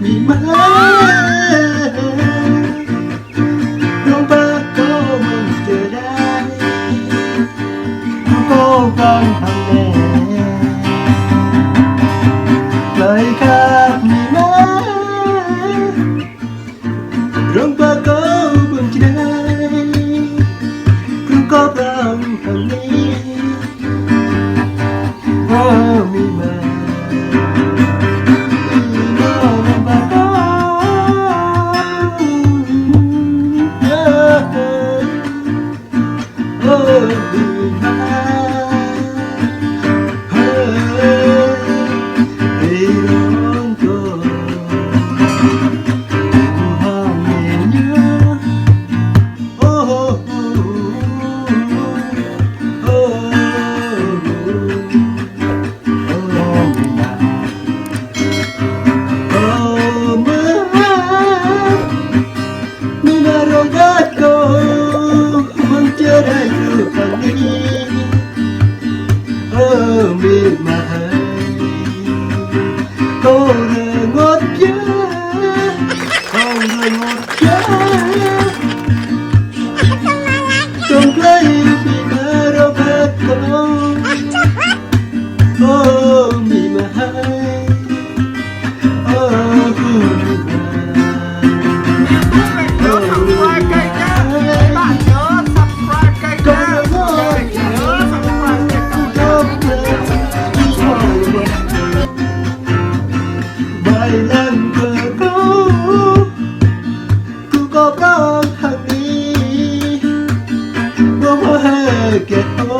มีไหมลงปากก็มันเจอได้ก็ฟังทำแน่เลยครับมีไหมลงปากก็มันเจอได้ก็ฟังทำนี้ว่ามีไหมมีมาให้ก็เรื่องงดเยอะก็เรื่องงดเยอะจงใกล้ปีมาเราพักก่อนก็มีมาให้มีนั่นเกิดกูก็พร้อมทางนี้ว่ามาให้เก็บตัว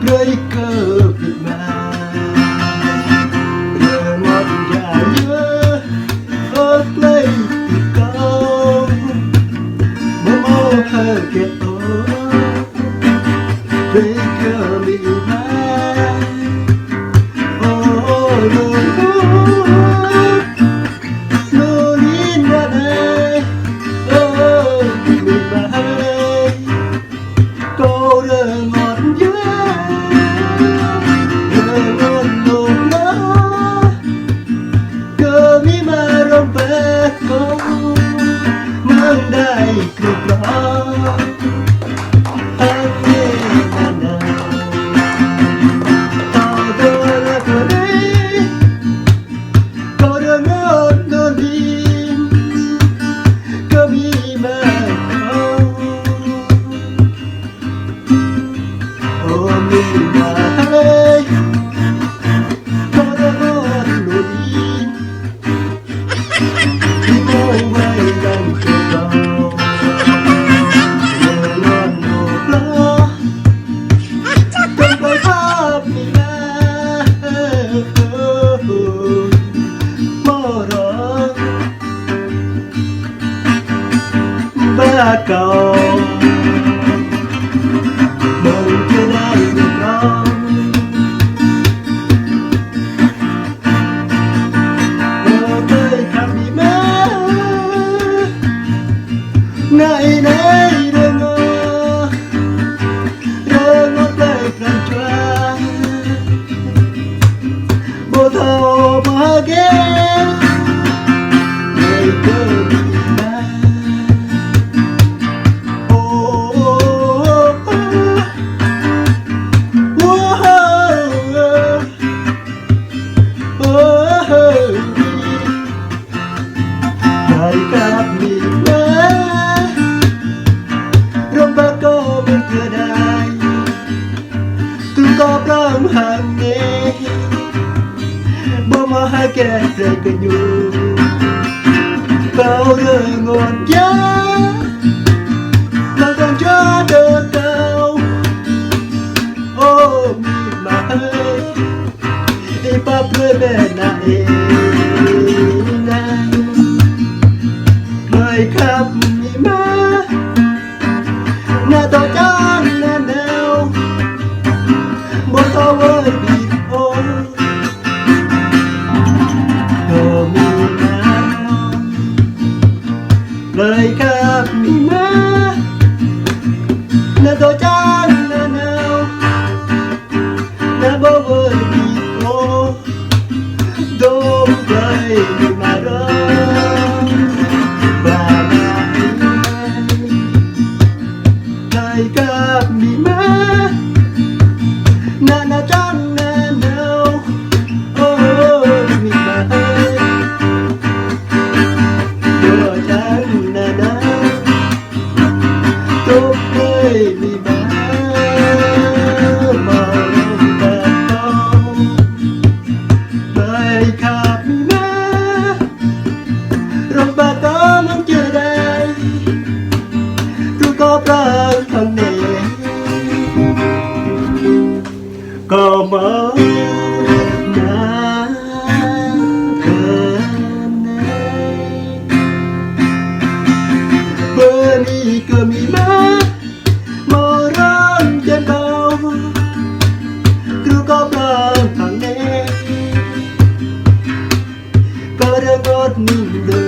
เลยเกิดผิดมาเรื่องวัดใหญ่เยอะใกล้ติดเก่าว่ามาให้เก็บตัวเลยเกิดมีมามันได้กรุบกรอบอันนี้นานาต่อเดินก็ได้ก็เดินโดนดีก็มีมาเขาโอ้มีมาให้ก็เดินโดนดีที่มองไว้ดังบ้าเก่ามันจะได้ไม่พร้อมเคยทำดีไหมไหนเรื่องได้กระจายบ่เท่ามาแก่ไม่เคยดีไหมกับมีแม้ร่มบาก็ไม่เกิดได้ตุก็พร้อมหันเนบ่มาให้แก่ใจกันอยู่เก่าเรื่องงอนยาเราต้องเจอเดินเก่าโอ้มีมาให้ไอ้ป้าเพื่อนแม่นาเองนะ lời khắp mi má na tao chán na nào bố tao với bị ô đồ mi má lời khắp mi má na tao chán na nào na bố với bị ô đồ lời mi má đóกับมีมานานาจังนาเนาโอ้มีมาตัวจังนานาทุกเคยมีมามาลงแบบต้องไปกับมีมาลงแบบต้องมันจะได้ทุกก็ปลาข้างในก็มาหน้าเกินในเบอร์นี้ก็มีมาโมร้อนเกินเบาทุกก็ปลาข้างในก็เรื่องรถนิ่งเลย